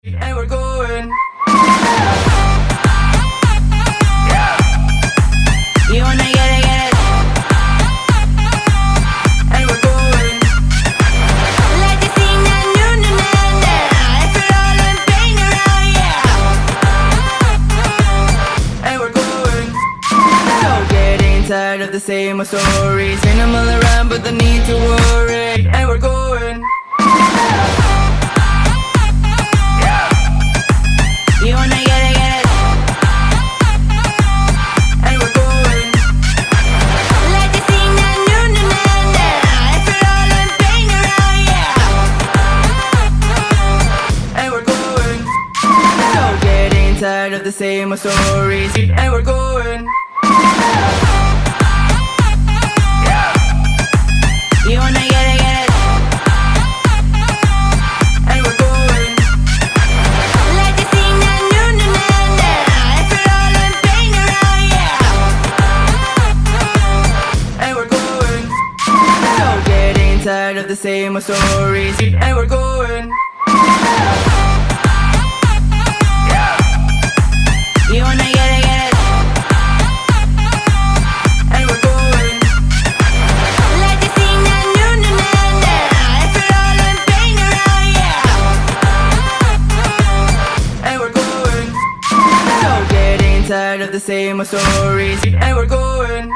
and we're going. You wanna get it, and we're going. Like to sing that new na na na. If it all in pain around, yeah. And we're going. So getting tired of the same old stories. Minimal around, but the need to worry. And we're going. You wanna get it, and we're going. Like to sing that new na na na. If it all in pain around, yeah. And we're going. So getting tired of the same old stories. And we're going. You wanna get it, and we're going. Like to sing that new na na na. If it all in pain around, yeah. And we're going. So getting tired of the same old stories. And we're going. You wanna get it, and we're going. Like to sing that new na na na. If it all in pain around, yeah. And we're going. So getting tired of the same old stories. And we're going.